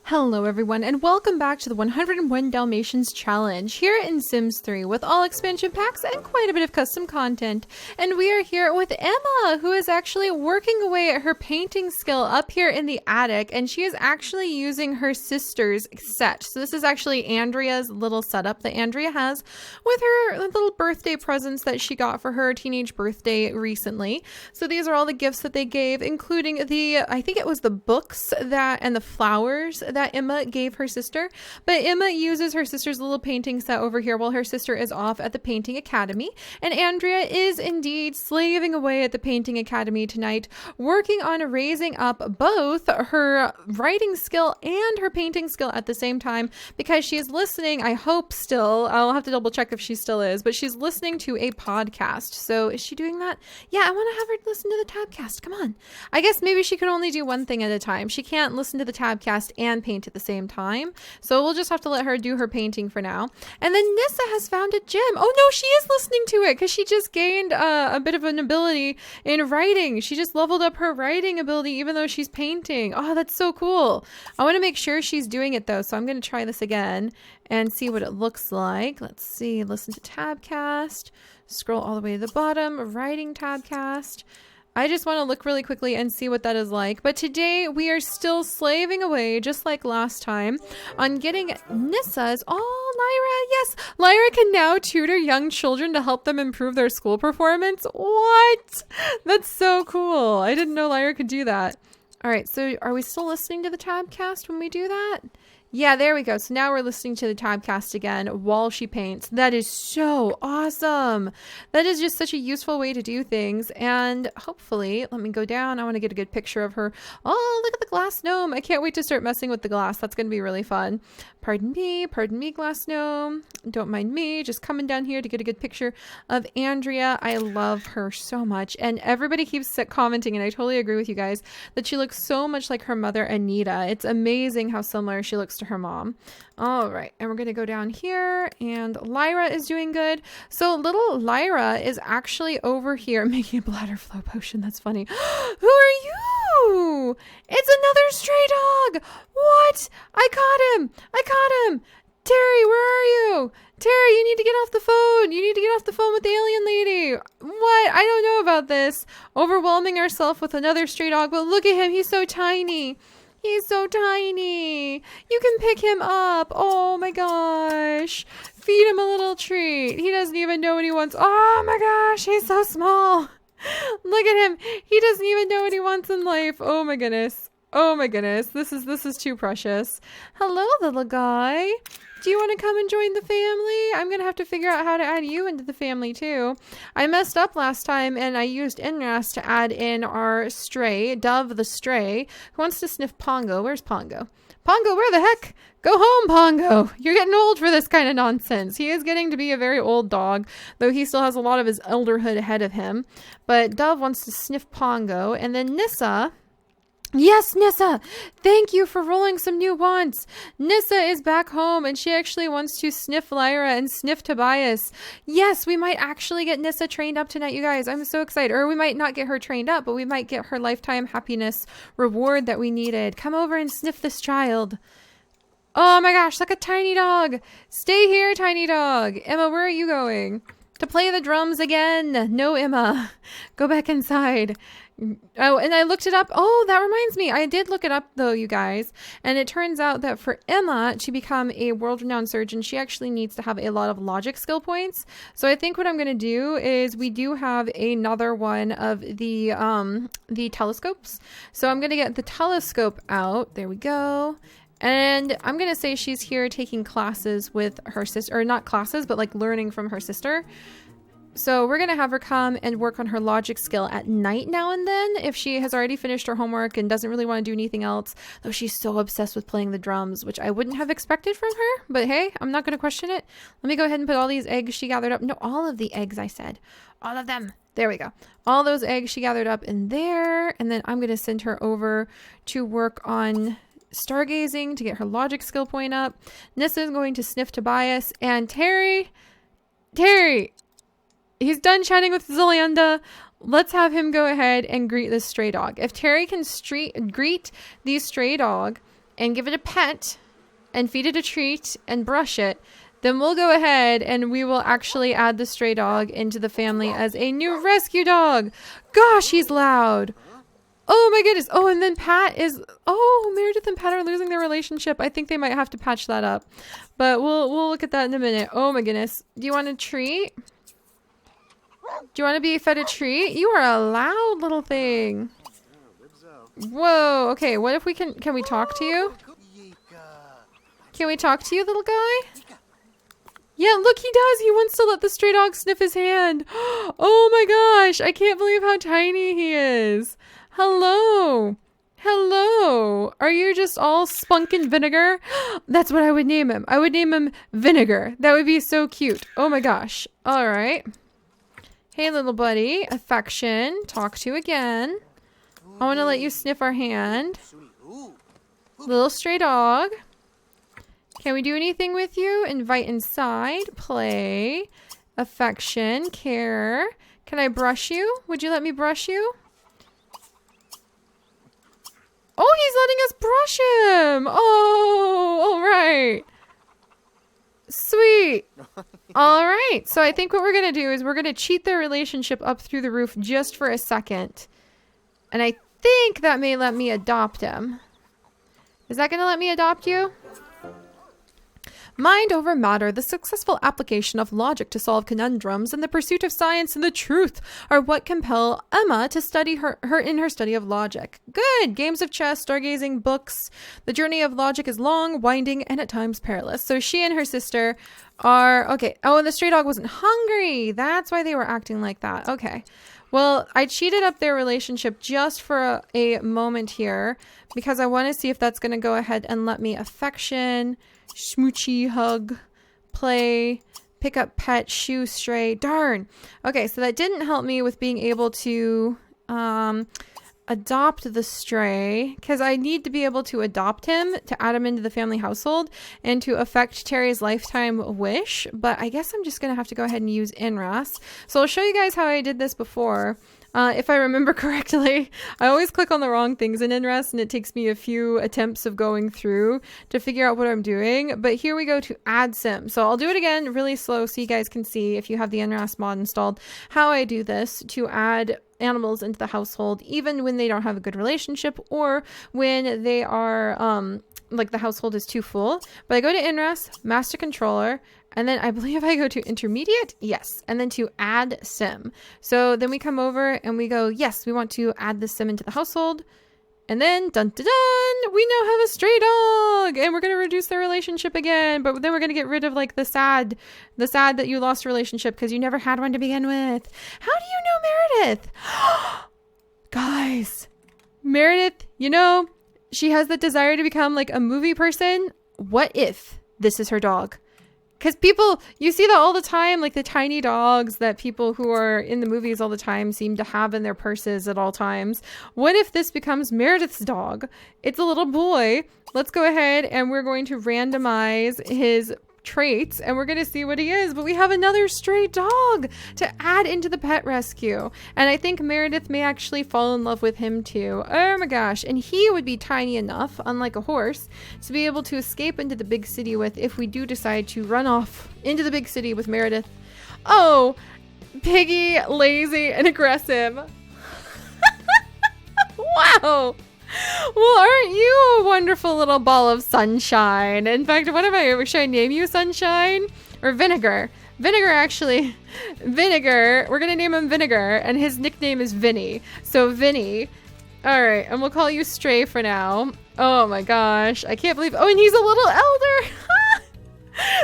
Hello everyone and welcome back to the 101 Dalmatians challenge here in Sims 3 with all expansion packs and quite a bit of custom content. And we are here with Emma, who is actually working away at her painting skill up here in the attic, and she is actually using her sister's set. So this is actually Andrea's little setup that Andrea has with her little birthday presents that she got for her teenage birthday recently. So these are all the gifts that they gave, including I think it was the books and the flowers that Emma gave her sister. But Emma uses her sister's little painting set over here while her sister is off at the painting academy, and Andrea is indeed slaving away at the painting academy tonight, working on raising up both her writing skill and her painting skill at the same time, because she is listening, I hope still, I'll have to double check if she still is, but she's listening to a podcast. So is she doing that? Yeah, I want to have her listen to the tabcast. Come on. I guess maybe she can only do one thing at a time. She can't listen to the tabcast and paint at the same time, so we'll just have to let her do her painting for now. And then Nissa has found a gem. Oh no, she is listening to it because she just gained a bit of an ability in writing. She just leveled up her writing ability even though she's painting. Oh, that's so cool. I want to make sure she's doing it though, so I'm going to try this again and see what it looks like. Let's see, listen to tabcast, scroll all the way to the bottom, writing tabcast. I just want to look really quickly and see what that is like. But today we are still slaving away, just like last time, on getting Nissa's. Oh, Lyra, yes. Lyra can now tutor young children to help them improve their school performance. What? That's so cool. I didn't know Lyra could do that. All right, so are we still listening to the tabcast when we do that? Yeah, there we go. So now we're listening to the tabcast again while she paints. That is so awesome. That is just such a useful way to do things. And hopefully, let me go down. I want to get a good picture of her. Oh, look at the glass gnome. I can't wait to start messing with the glass. That's going to be really fun. Pardon me, glass gnome. Don't mind me. Just coming down here to get a good picture of Andrea. I love her so much. And everybody keeps commenting, and I totally agree with you guys, that she looks so much like her mother, Anita. It's amazing how similar she looks to her mom. All right, and we're going to go down here, and Lyra is doing good. So little Lyra is actually over here making a bladder flow potion. That's funny. Who are you? It's another stray dog. What? I caught him. Terry, where are you? Terry, you need to get off the phone. You need to get off the phone with the alien lady. What? I don't know about this. Overwhelming ourselves with another stray dog, but look at him. He's so tiny. He's so tiny. You can pick him up. Oh my gosh. Feed him a little treat. He doesn't even know what he wants. Oh my gosh, he's so small. Look at him. He doesn't even know what he wants in life. Oh my goodness. Oh my goodness. This is too precious. Hello, little guy. Do you want to come and join the family? I'm going to have to figure out how to add you into the family too. I messed up last time and I used NRAS to add in our stray, Dove the stray, who wants to sniff Pongo. Where's Pongo? Pongo, where the heck? Go home, Pongo. You're getting old for this kind of nonsense. He is getting to be a very old dog, though he still has a lot of his elderhood ahead of him. But Dove wants to sniff Pongo. And then Nissa... Yes, Nissa! Thank you for rolling some new wants. Nissa is back home and she actually wants to sniff Lyra and sniff Tobias. Yes, we might actually get Nissa trained up tonight, you guys. I'm so excited. Or we might not get her trained up, but we might get her lifetime happiness reward that we needed. Come over and sniff this child. Oh my gosh, like a tiny dog. Stay here, tiny dog. Emma, where are you going? To play the drums again. No, Emma. Go back inside. Oh, and I looked it up. Oh, that reminds me. I did look it up though, you guys. And it turns out that for Emma to become a world-renowned surgeon, she actually needs to have a lot of logic skill points. So I think what I'm going to do is we do have another one of the telescopes. So I'm going to get the telescope out. There we go. And I'm going to say she's here taking classes with her sister, or not classes, but like learning from her sister. So we're going to have her come and work on her logic skill at night now and then if she has already finished her homework and doesn't really want to do anything else, though she's so obsessed with playing the drums, which I wouldn't have expected from her. But hey, I'm not going to question it. Let me go ahead and put all these eggs she gathered up. No, all of the eggs, I said. All of them. There we go. All those eggs she gathered up in there. And then I'm going to send her over to work on stargazing to get her logic skill point up. Nissa is going to sniff Tobias. And Terry... He's done chatting with Zilianda. Let's have him go ahead and greet this stray dog. If Terry can greet the stray dog and give it a pet and feed it a treat and brush it, then we'll go ahead and we will actually add the stray dog into the family as a new rescue dog. Gosh, he's loud. Oh my goodness. Oh, and then Pat is, oh, Meredith and Pat are losing their relationship. I think they might have to patch that up, but we'll look at that in a minute. Oh my goodness. Do you want a treat? Do you want to be fed a treat? You are a loud little thing. Whoa. Okay. What if we can we talk to you? Can we talk to you, little guy? Yeah, look, he does. He wants to let the stray dog sniff his hand. Oh my gosh. I can't believe how tiny he is. Hello. Hello. Are you just all spunk and vinegar? That's what I would name him. I would name him Vinegar. That would be so cute. Oh my gosh. All right. Hey, little buddy. Affection. Talk to again. I want to let you sniff our hand. Little stray dog. Can we do anything with you? Invite inside. Play. Affection. Care. Can I brush you? Would you let me brush you? Oh, he's letting us brush him. Oh, all right. Sweet. All right. So I think what we're going to do is we're going to cheat their relationship up through the roof just for a second. And I think that may let me adopt him. Is that going to let me adopt you? Mind over matter, the successful application of logic to solve conundrums and the pursuit of science and the truth are what compel Emma to study her in her study of logic. Good! Games of chess, stargazing, books. The journey of logic is long, winding, and at times perilous. So she and her sister are... Okay. Oh, and the stray dog wasn't hungry. That's why they were acting like that. Okay. Well, I cheated up their relationship just for a moment here because I want to see if that's going to go ahead and let me affection... Smoochy, hug, play, pick up pet, shoe, stray. Darn. Okay, so that didn't help me with being able to adopt the stray because I need to be able to adopt him to add him into the family household and to affect Terry's lifetime wish. But I guess I'm just going to have to go ahead and use NRAS. So I'll show you guys how I did this before. If I remember correctly, I always click on the wrong things in NRAS and it takes me a few attempts of going through to figure out what I'm doing. But here we go to add sim. So I'll do it again really slow so you guys can see if you have the NRAS mod installed how I do this to add animals into the household even when they don't have a good relationship or when they are like the household is too full. But I go to NRAS, master controller, and then I believe I go to intermediate. Yes. And then to add sim. So then we come over and we go, yes, we want to add this sim into the household. And then dun dun dun, we now have a stray dog and we're going to reduce their relationship again. But then we're going to get rid of like the sad that you lost a relationship because you never had one to begin with. How do you know Meredith? Guys, Meredith, you know, she has the desire to become like a movie person. What if this is her dog? Because people, you see that all the time, like the tiny dogs that people who are in the movies all the time seem to have in their purses at all times. What if this becomes Meredith's dog? It's a little boy. Let's go ahead and we're going to randomize his traits and we're going to see what he is. But we have another stray dog to add into the pet rescue. And I think Meredith may actually fall in love with him too. Oh my gosh. And he would be tiny enough, unlike a horse, to be able to escape into the big city with if we do decide to run off into the big city with Meredith. Oh, piggy, lazy, and aggressive. Wow. Well, aren't you a wonderful little ball of sunshine? In fact, what am I? Should I name you Sunshine or Vinegar? Vinegar, actually. Vinegar. We're going to name him Vinegar, and his nickname is Vinnie. So, Vinnie. All right, and we'll call you Stray for now. Oh, my gosh. I can't believe... Oh, and he's a little elder.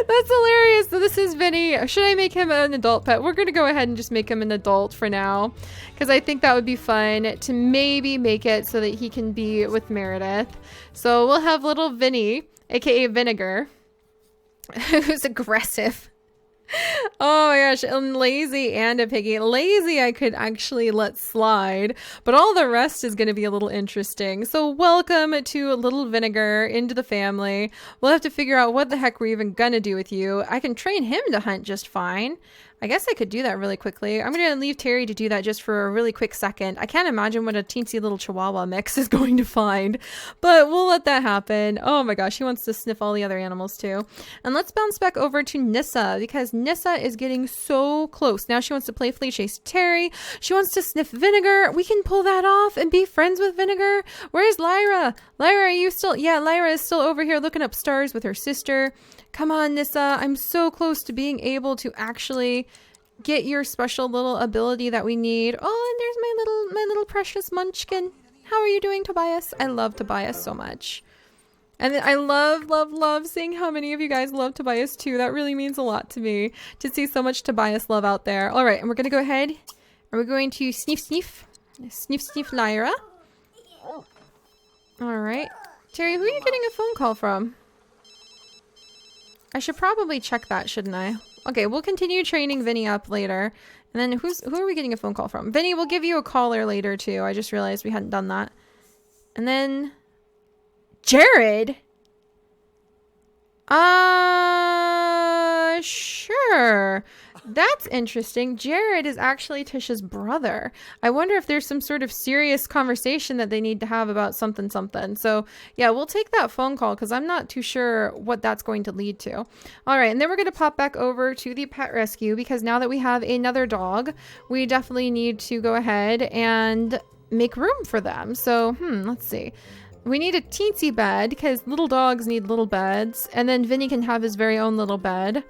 That's hilarious. So this is Vinnie. Should I make him an adult pet? We're going to go ahead and just make him an adult for now because I think that would be fun to maybe make it so that he can be with Meredith. So we'll have little Vinnie, aka Vinegar, who's aggressive. Oh my gosh, and lazy and a piggy. Lazy I could actually let slide, but all the rest is going to be a little interesting. So welcome to little Vinegar into the family. We'll have to figure out what the heck we're even going to do with you. I can train him to hunt just fine. I guess I could do that really quickly. I'm going to leave Terry to do that just for a really quick second. I can't imagine what a teensy little Chihuahua mix is going to find, but we'll let that happen. Oh my gosh, he wants to sniff all the other animals too. And let's bounce back over to Nissa, because Nissa is getting so close. Now she wants to playfully chase Terry. She wants to sniff Vinegar. We can pull that off and be friends with Vinegar. Where's Lyra? Lyra, are you still? Yeah, Lyra is still over here looking up stars with her sister. Come on, Nissa. I'm so close to being able to actually get your special little ability that we need. Oh, and there's my little precious munchkin. How are you doing, Tobias? I love Tobias so much. And I love seeing how many of you guys love Tobias too. That really means a lot to me to see so much Tobias love out there. All right, and we're going to go ahead and we're going to sniff Lyra. All right. Terry, who are you getting a phone call from? I should probably check that, shouldn't I? Okay, we'll continue training Vinnie up later. And then who are we getting a phone call from? Vinnie, we'll give you a caller later too. I just realized we hadn't done that. And then Jared? Sure. That's interesting. Jared is actually Tisha's brother. I wonder if there's some sort of serious conversation that they need to have about something. So yeah, we'll take that phone call because I'm not too sure what that's going to lead to. All right, and then we're going to pop back over to the pet rescue because now that we have another dog, we definitely need to go ahead and make room for them. So, let's see. We need a teensy bed because little dogs need little beds, and then Vinnie can have his very own little bed.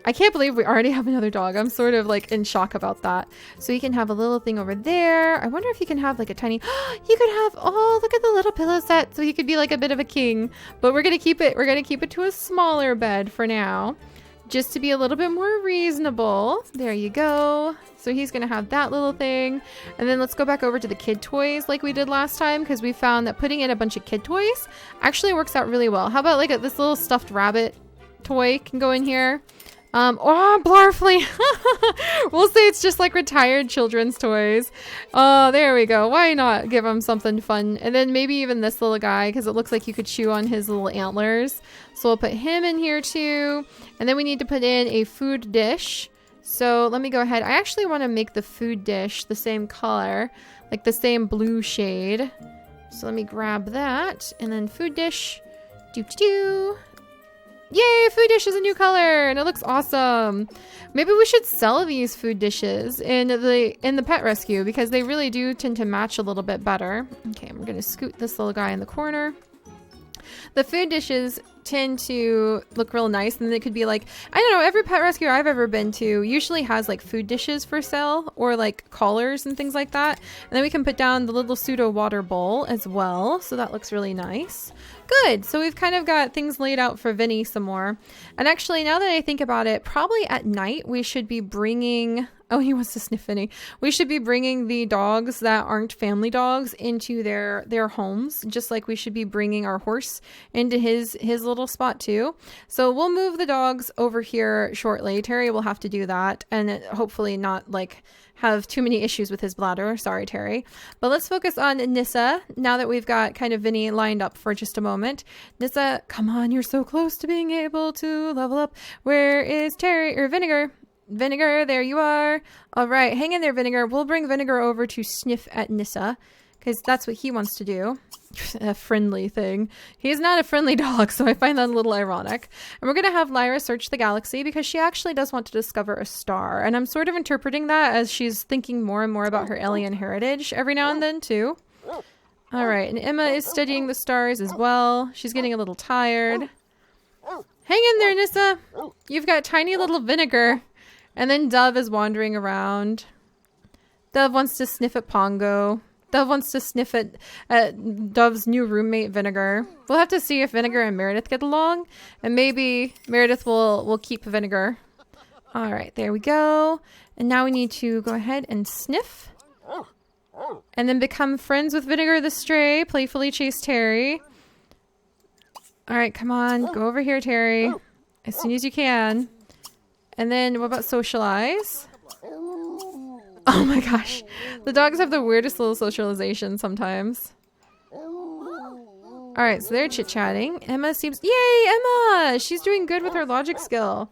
I can't believe we already have another dog. I'm sort of like in shock about that. So you can have a little thing over there. I wonder if you can have like a tiny, you could have, oh, look at the little pillow set. So he could be like a bit of a king, but we're going to keep it to a smaller bed for now, just to be a little bit more reasonable. There you go. So he's going to have that little thing. And then let's go back over to the kid toys like we did last time, because we found that putting in a bunch of kid toys actually works out really well. How about like this little stuffed rabbit toy can go in here? Oh, Blarfly. We'll say it's just like retired children's toys. Oh, there we go. Why not give him something fun? And then maybe even this little guy, because it looks like you could chew on his little antlers. So we'll put him in here too. And then we need to put in a food dish. So let me go ahead. I actually want to make the food dish the same color, like the same blue shade. So let me grab that. And then food dish. Doo-doo-doo. Yay, food dish is a new color and it looks awesome. Maybe we should sell these food dishes in the pet rescue because they really do tend to match a little bit better. Okay, I'm gonna scoot this little guy in the corner. The food dishes tend to look real nice, and they could be like, I don't know, every pet rescue I've ever been to usually has like food dishes for sale or like collars and things like that. And then we can put down the little pseudo water bowl as well, so that looks really nice. Good. So we've kind of got things laid out for Vinnie some more. And actually, now that I think about it, probably at night we should be bringing... Oh, he wants to sniff Vinnie. We should be bringing the dogs that aren't family dogs into their homes, just like we should be bringing our horse into his little spot too. So we'll move the dogs over here shortly. Terry will have to do that, and hopefully not like have too many issues with his bladder. Sorry, Terry. But let's focus on Nissa now that we've got kind of Vinnie lined up for just a moment. Nissa, come on, you're so close to being able to level up. Where is Terry or Vinegar? Vinegar, there you are. All right, hang in there, Vinegar. We'll bring Vinegar over to sniff at Nissa because that's what he wants to do. A friendly thing. He's not a friendly dog, so I find that a little ironic. And we're going to have Lyra search the galaxy because she actually does want to discover a star. And I'm sort of interpreting that as she's thinking more and more about her alien heritage every now and then, too. All right, and Emma is studying the stars as well. She's getting a little tired. Hang in there, Nissa. You've got tiny little Vinegar. And then Dove is wandering around. Dove wants to sniff at Pongo. Dove wants to sniff at Dove's new roommate, Vinegar. We'll have to see if Vinegar and Meredith get along. And maybe Meredith will keep Vinegar. All right, there we go. And now we need to go ahead and sniff. And then become friends with Vinegar the Stray. Playfully chase Terry. All right, come on. Go over here, Terry. As soon as you can. And then what about socialize? Oh my gosh. The dogs have the weirdest little socialization sometimes. Alright, so they're chit-chatting. Emma seems... Yay, Emma! She's doing good with her logic skill.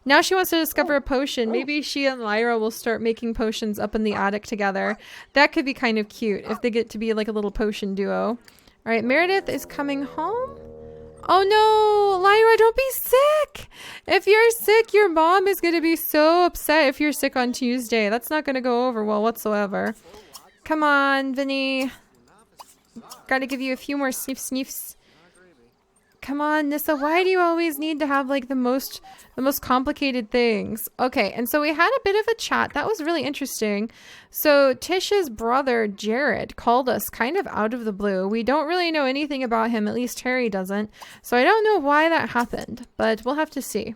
Now she wants to discover a potion. Maybe she and Lyra will start making potions up in the attic together. That could be kind of cute if they get to be like a little potion duo. All right, Meredith is coming home. Oh no, Lyra, don't be sick. If you're sick, your mom is going to be so upset if you're sick on Tuesday. That's not going to go over well whatsoever. Come on, Vinnie. Gotta give you a few more sniffs. Come on, Nissa, why do you always need to have like the most complicated things? Okay, and so we had a bit of a chat. That was really interesting. So Tisha's brother, Jared, called us kind of out of the blue. We don't really know anything about him, at least Terry doesn't. So I don't know why that happened, but we'll have to see.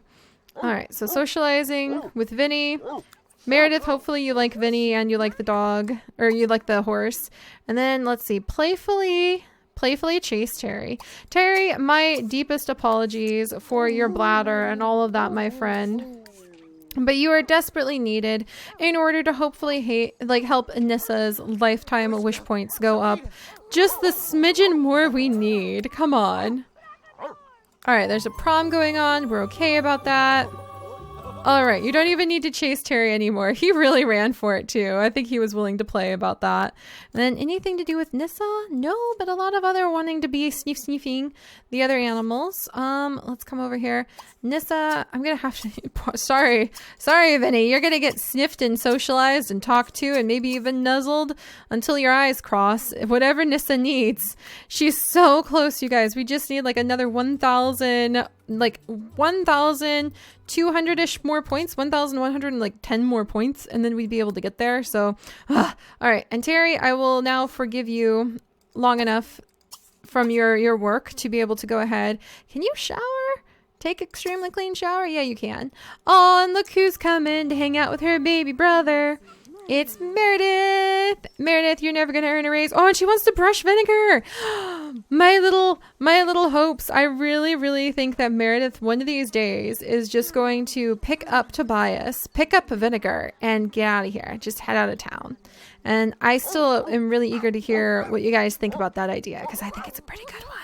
All right, so socializing with Vinnie. Meredith, hopefully you like Vinnie and you like the dog, or you like the horse. And then let's see, playfully chase Terry. Terry, my deepest apologies for your bladder and all of that, my friend. But you are desperately needed in order to hopefully help Nissa's lifetime wish points go up just the smidgen more we need. Come on. All right, there's a prom going on. We're okay about that. All right, you don't even need to chase Terry anymore. He really ran for it too. I think he was willing to play about that. And then anything to do with Nissa? No, but a lot of other wanting to be sniffing the other animals. Let's come over here. Nissa, I'm gonna have to, sorry, Vinnie, you're gonna get sniffed and socialized and talked to and maybe even nuzzled until your eyes cross. Whatever Nissa needs. She's so close, you guys. We just need like another 1,200-ish more points, 1,110 more points, and then we'd be able to get there. So, all right. And Terry, I will now forgive you long enough from your work to be able to go ahead. Can you shower? Take extremely clean shower? Yeah, you can. Oh, and look who's coming to hang out with her baby brother. It's Meredith. Meredith, you're never going to earn a raise. Oh, and she wants to brush Vinegar. My little hopes. I really think that Meredith one of these days is just going to pick up Tobias, pick up Vinegar, and get out of here. Just head out of town. And I still am really eager to hear what you guys think about that idea, because I think it's a pretty good one.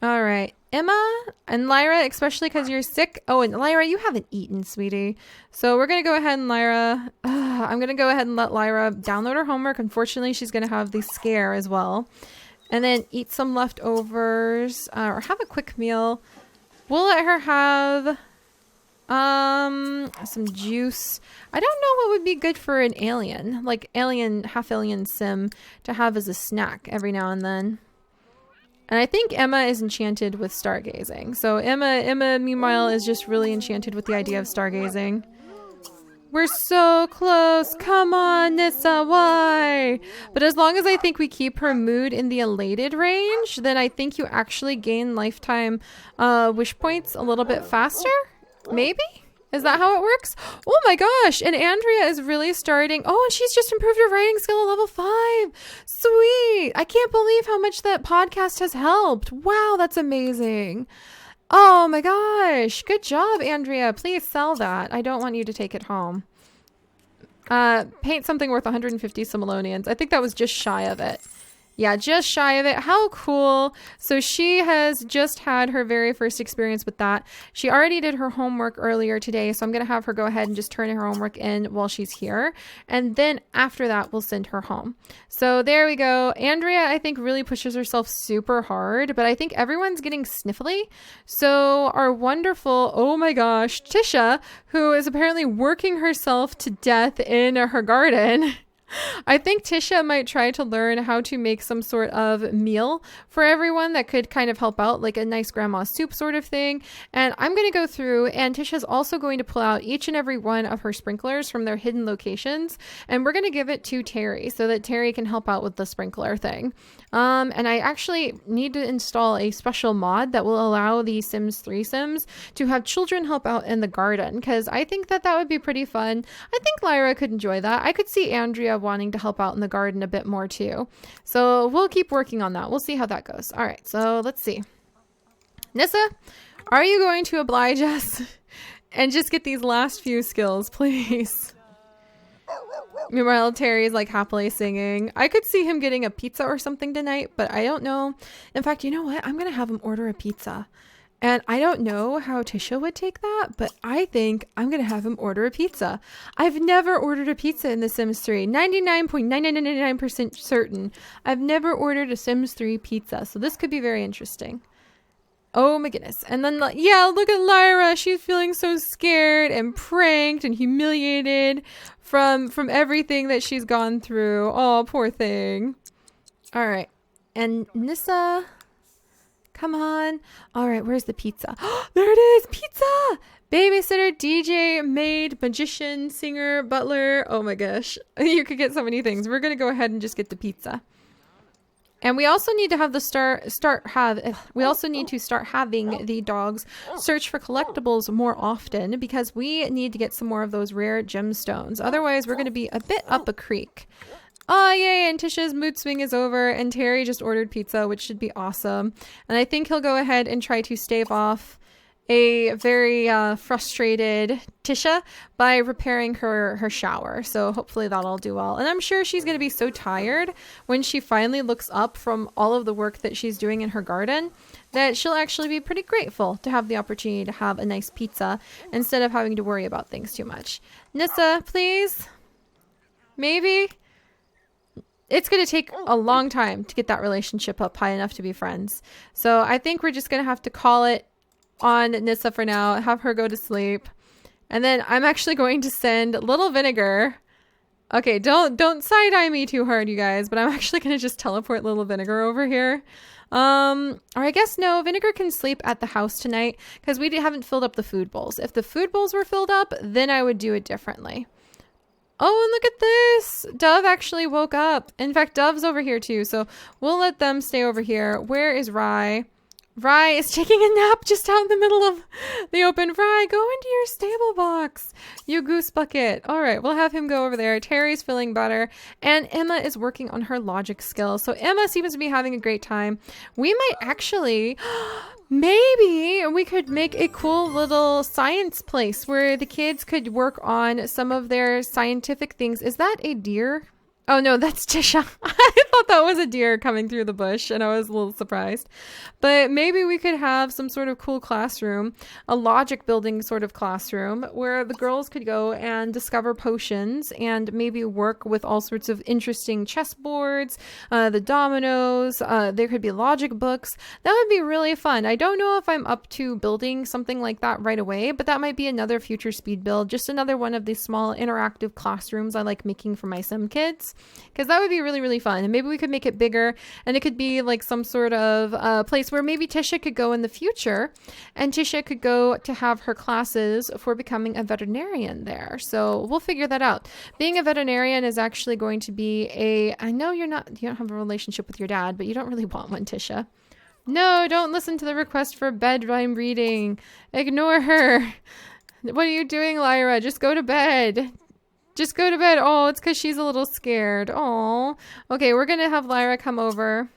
All right. Emma and Lyra, especially because you're sick. Oh, and Lyra, you haven't eaten, sweetie. So we're going to go ahead and I'm going to go ahead and let Lyra download her homework. Unfortunately, she's going to have the scare as well. And then eat some leftovers or have a quick meal. We'll let her have some juice. I don't know what would be good for an alien, like half alien sim to have as a snack every now and then. And I think Emma is enchanted with stargazing. So Emma, meanwhile, is just really enchanted with the idea of stargazing. We're so close. Come on, Nissa, why? But as long as I think we keep her mood in the elated range, then I think you actually gain lifetime wish points a little bit faster. Maybe? Is that how it works? Oh my gosh. And Andrea is really starting. Oh, and she's just improved her writing skill at level 5. Sweet. I can't believe how much that podcast has helped. Wow, that's amazing. Oh my gosh. Good job, Andrea. Please sell that. I don't want you to take it home. Paint something worth 150 simoleons. I think that was just shy of it. Yeah, just shy of it. How cool. So she has just had her very first experience with that. She already did her homework earlier today, so I'm going to have her go ahead and just turn her homework in while she's here. And then after that, we'll send her home. So there we go. Andrea, I think, really pushes herself super hard, but I think everyone's getting sniffly. So our wonderful, oh my gosh, Tisha, who is apparently working herself to death in her garden. I think Tisha might try to learn how to make some sort of meal for everyone that could kind of help out, like a nice grandma soup sort of thing. And I'm going to go through, and Tisha's also going to pull out each and every one of her sprinklers from their hidden locations. And we're going to give it to Terry so that Terry can help out with the sprinkler thing. And I actually need to install a special mod that will allow the Sims 3 Sims to have children help out in the garden, because I think that would be pretty fun. I think Lyra could enjoy that. I could see Andrea wanting to help out in the garden a bit more too. So we'll keep working on that. We'll see how that goes. All right, so let's see. Nissa, are you going to oblige us and just get these last few skills, please? Meanwhile, Terry's like happily singing. I could see him getting a pizza or something tonight, but I don't know. In fact, you know what? I'm going to have him order a pizza. And I don't know how Tisha would take that, but I think I'm going to have him order a pizza. I've never ordered a pizza in The Sims 3. 99.9999% certain. I've never ordered a Sims 3 pizza. So this could be very interesting. Oh my goodness. And then, yeah, look at Lyra. She's feeling so scared and pranked and humiliated from everything that she's gone through. Oh, poor thing. All right. And Nissa... Come on. All right, where's the pizza? There it is. Pizza. Babysitter, DJ, maid, magician, singer, butler. Oh my gosh. You could get so many things. We're going to go ahead and just get the pizza. And we also need to have the we also need to start having the dogs search for collectibles more often, because we need to get some more of those rare gemstones. Otherwise, we're going to be a bit up a creek. Oh, yay, and Tisha's mood swing is over, and Terry just ordered pizza, which should be awesome. And I think he'll go ahead and try to stave off a very frustrated Tisha by repairing her shower. So hopefully that'll do well. And I'm sure she's going to be so tired when she finally looks up from all of the work that she's doing in her garden that she'll actually be pretty grateful to have the opportunity to have a nice pizza instead of having to worry about things too much. Nissa, please? Maybe? It's going to take a long time to get that relationship up high enough to be friends. So I think we're just going to have to call it on Nissa for now, have her go to sleep. And then I'm actually going to send little Vinegar. Okay, don't side-eye me too hard, you guys, but I'm actually going to just teleport little Vinegar over here. Or I guess no, Vinegar can sleep at the house tonight because we haven't filled up the food bowls. If the food bowls were filled up, then I would do it differently. Oh, and look at this. Dove actually woke up. In fact, Dove's over here too, so we'll let them stay over here. Where is Rye? Rye is taking a nap just out in the middle of the open. Rye, go into your stable box, you goose bucket. All right, we'll have him go over there. Terry's feeling better, and Emma is working on her logic skills. So Emma seems to be having a great time. We might actually... Maybe we could make a cool little science place where the kids could work on some of their scientific things. Is that a deer? Oh no, that's Tisha. I thought that was a deer coming through the bush and I was a little surprised. But maybe we could have some sort of cool classroom, a logic building sort of classroom where the girls could go and discover potions and maybe work with all sorts of interesting chessboards, the dominoes, there could be logic books. That would be really fun. I don't know if I'm up to building something like that right away, but that might be another future speed build, just another one of these small interactive classrooms I like making for my sim kids. Because that would be really, really fun. And maybe we could make it bigger and it could be like some sort of place where maybe Tisha could go in the future and Tisha could go to have her classes for becoming a veterinarian there. So we'll figure that out. Being a veterinarian is actually going to be I know you don't have a relationship with your dad, but you don't really want one, Tisha. No, don't listen to the request for bedtime reading. Ignore her. What are you doing, Lyra? Just go to bed. Just go to bed. Oh, it's because she's a little scared. Oh, okay. We're going to have Lyra come over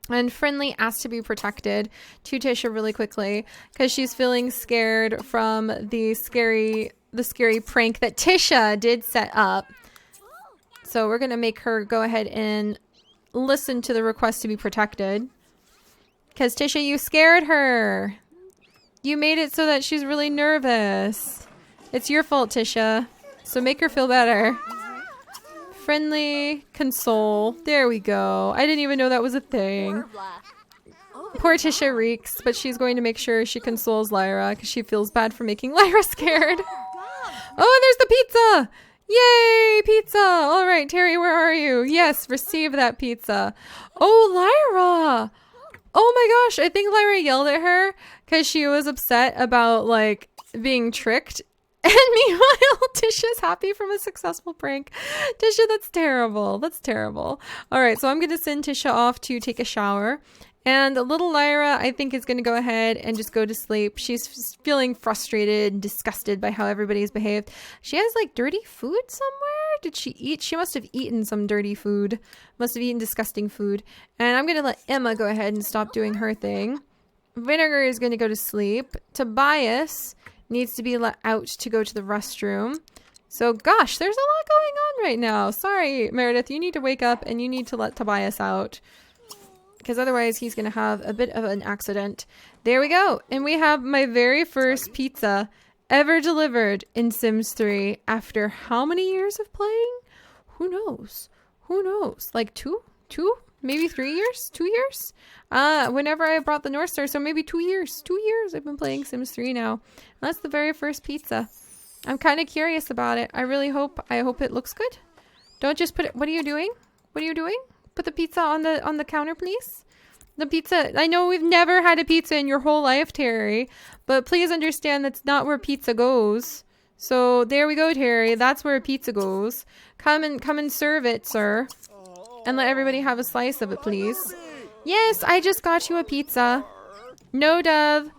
and Friendly asked to be protected to Tisha really quickly because she's feeling scared from the scary prank that Tisha did set up. So we're going to make her go ahead and listen to the request to be protected because Tisha, you scared her. You made it so that she's really nervous. It's your fault, Tisha. So make her feel better. Friendly, console. There we go. I didn't even know that was a thing. Poor Tisha reeks, but she's going to make sure she consoles Lyra because she feels bad for making Lyra scared. Oh, and there's the pizza! Yay, pizza! All right, Terry, where are you? Yes, receive that pizza. Oh, Lyra! Oh my gosh, I think Lyra yelled at her because she was upset about, like, being tricked. And meanwhile, Tisha's happy from a successful prank. Tisha, that's terrible. That's terrible. All right, so I'm going to send Tisha off to take a shower. And little Lyra, I think, is going to go ahead and just go to sleep. She's feeling frustrated and disgusted by how everybody's behaved. She has, like, dirty food somewhere. Did she eat? She must have eaten some dirty food. Must have eaten disgusting food. And I'm going to let Emma go ahead and stop doing her thing. Vinegar is going to go to sleep. Tobias needs to be let out to go to the restroom. So, gosh, there's a lot going on right now. Sorry, Meredith, you need to wake up and you need to let Tobias out. because otherwise he's going to have a bit of an accident. There we go. And we have my very first pizza ever delivered in Sims 3 after how many years of playing? Who knows? Who knows? Like two? Maybe 3 years? 2 years? Whenever I brought the North Star, so maybe 2 years. 2 years I've been playing Sims 3 now. That's the very first pizza. I'm kind of curious about it. I hope it looks good. Don't just put it, what are you doing? What are you doing? Put the pizza on the counter, please. The pizza, I know we've never had a pizza in your whole life, Terry, but please understand that's not where pizza goes. So there we go, Terry. That's where pizza goes. Come and serve it, sir. And let everybody have a slice of it, please. Yes, I just got you a pizza. No, Dove.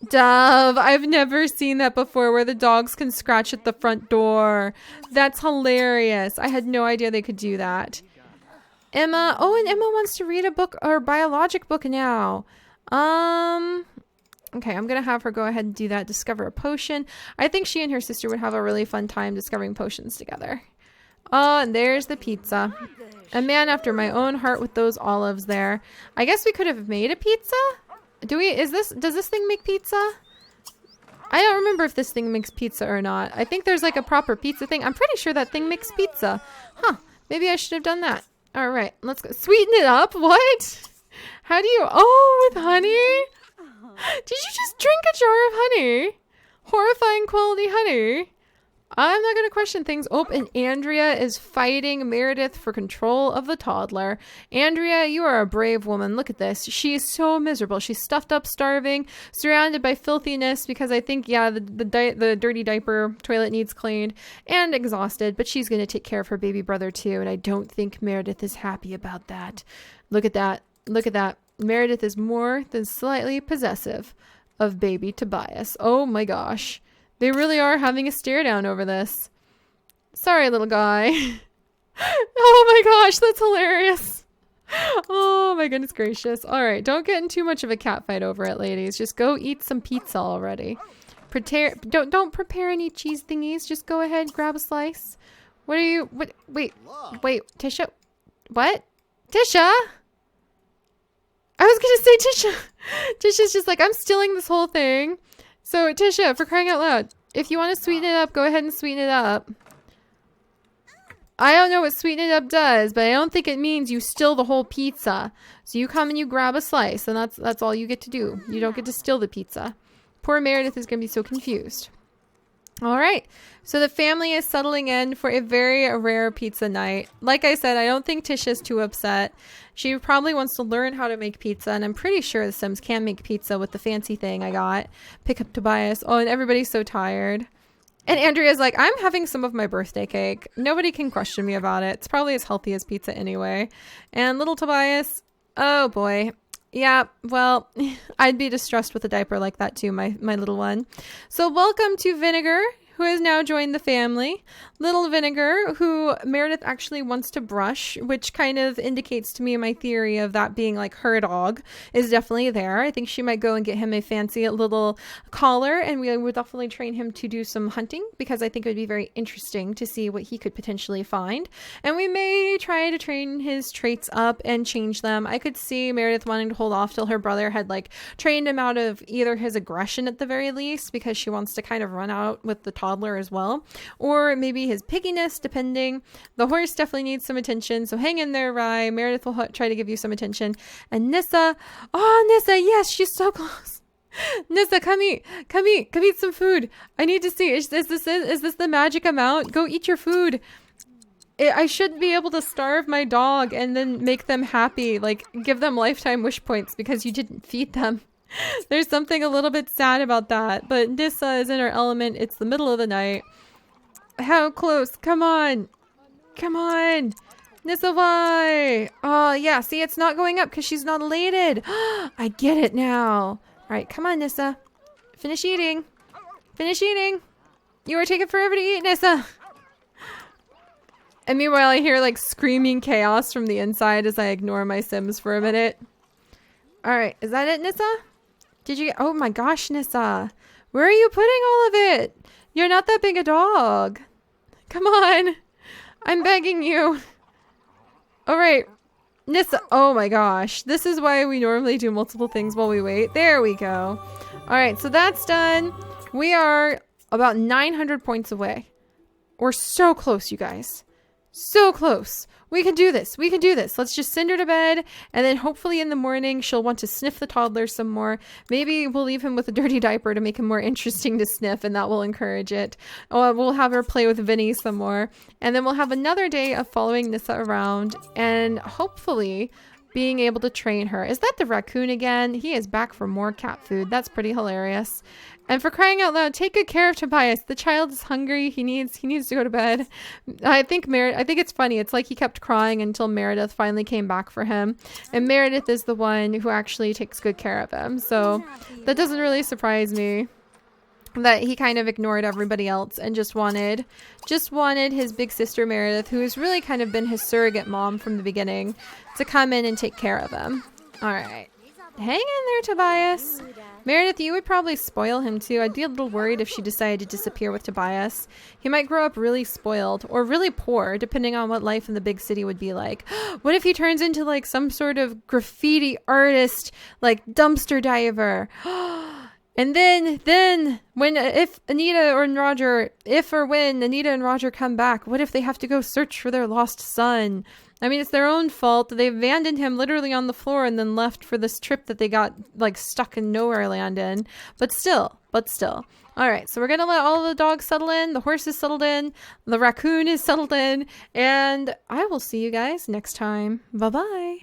Dove, I've never seen that before where the dogs can scratch at the front door. That's hilarious. I had no idea they could do that. Emma, oh, and Emma wants to read a book or biologic book now. Okay, I'm gonna have her go ahead and do that. Discover a potion. I think she and her sister would have a really fun time discovering potions together. Oh, and there's the pizza. A man after my own heart with those olives there. I guess we could have made a pizza? Does this thing make pizza? I don't remember if this thing makes pizza or not. I think there's like a proper pizza thing. I'm pretty sure that thing makes pizza. Huh, maybe I should have done that. All right, let's go. Sweeten it up? What? How do you... Oh, with honey? Did you just drink a jar of honey? Horrifying quality honey. I'm not going to question things. Oh, and Andrea is fighting Meredith for control of the toddler. Andrea, you are a brave woman. Look at this. She is so miserable. She's stuffed up, starving, surrounded by filthiness because I think, yeah, the dirty diaper toilet needs cleaned, and exhausted. But she's going to take care of her baby brother too, and I don't think Meredith is happy about that. Look at that. Look at that. Meredith is more than slightly possessive of baby Tobias. Oh my gosh. They really are having a stare down over this. Sorry, little guy. Oh my gosh, that's hilarious. Oh my goodness gracious. All right, don't get in too much of a cat fight over it, ladies. Just go eat some pizza already. Don't prepare any cheese thingies. Just go ahead, grab a slice. Wait, Tisha. What? Tisha? I was gonna say Tisha. Tisha's just like, I'm stealing this whole thing. So, Tisha, for crying out loud, if you want to sweeten it up, go ahead and sweeten it up. I don't know what sweeten it up does, but I don't think it means you steal the whole pizza. So you come and you grab a slice, and that's all you get to do. You don't get to steal the pizza. Poor Meredith is going to be so confused. All right, so the family is settling in for a very rare pizza night. Like I said, I don't think Tisha's too upset. She probably wants to learn how to make pizza, and I'm pretty sure the Sims can make pizza with the fancy thing I got. Pick up Tobias. Oh, and everybody's so tired. And Andrea's like, I'm having some of my birthday cake. Nobody can question me about it. It's probably as healthy as pizza anyway. And little Tobias, oh boy. Yeah, well, I'd be distressed with a diaper like that too, my little one. So welcome to Vinegar, who has now joined the family. Little Vinegar, who Meredith actually wants to brush, which kind of indicates to me my theory of that being like her dog is definitely there. I think she might go and get him a fancy little collar, and we would definitely train him to do some hunting because I think it would be very interesting to see what he could potentially find. And we may try to train his traits up and change them. I could see Meredith wanting to hold off till her brother had like trained him out of either his aggression at the very least, because she wants to kind of run out with the toddler as well, or maybe his pigginess, depending. The horse definitely needs some attention, so hang in there, Rye. Meredith will try to give you some attention. And Nissa, oh Nissa, yes, she's so close. Nissa, come eat some food. I need to see, is this the magic amount? Go eat your food. I should be able to starve my dog and then make them happy, like give them lifetime wish points because you didn't feed them. There's something a little bit sad about that, but Nissa is in her element. It's the middle of the night. How close? Come on. Come on. Nissa, why? Oh, yeah. See, it's not going up because she's not elated. I get it now. All right. Come on, Nissa. Finish eating. Finish eating. You are taking forever to eat, Nissa. And meanwhile, I hear like screaming chaos from the inside as I ignore my Sims for a minute. All right. Is that it, Nissa? Did you... Oh my gosh, Nissa. Where are you putting all of it? You're not that big a dog. Come on. I'm begging you. All right. Nissa, oh my gosh. This is why we normally do multiple things while we wait. There we go. All right, so that's done. We are about 900 points away. We're so close, you guys. So close. We can do this. We can do this. Let's just send her to bed, and then hopefully in the morning she'll want to sniff the toddler some more. Maybe we'll leave him with a dirty diaper to make him more interesting to sniff, and that will encourage it. We'll have her play with Vinnie some more, and then we'll have another day of following Nissa around and hopefully being able to train her. Is that the raccoon again? He is back for more cat food. That's pretty hilarious. And for crying out loud, take good care of Tobias. The child is hungry. He needs to go to bed. I think it's funny. It's like he kept crying until Meredith finally came back for him. And Meredith is the one who actually takes good care of him. So that doesn't really surprise me that he kind of ignored everybody else and just wanted his big sister Meredith, who has really kind of been his surrogate mom from the beginning, to come in and take care of him. All right. Hang in there, Tobias. Meredith, you would probably spoil him too. I'd be a little worried if she decided to disappear with Tobias. He might grow up really spoiled or really poor, depending on what life in the big city would be like. What if he turns into like some sort of graffiti artist, like dumpster diver? And then when Anita and Roger come back, what if they have to go search for their lost son? I mean, it's their own fault. They abandoned him literally on the floor and then left for this trip that they got like stuck in nowhere land in. But still. All right, so we're going to let all the dogs settle in. The horse is settled in. The raccoon is settled in. And I will see you guys next time. Bye-bye.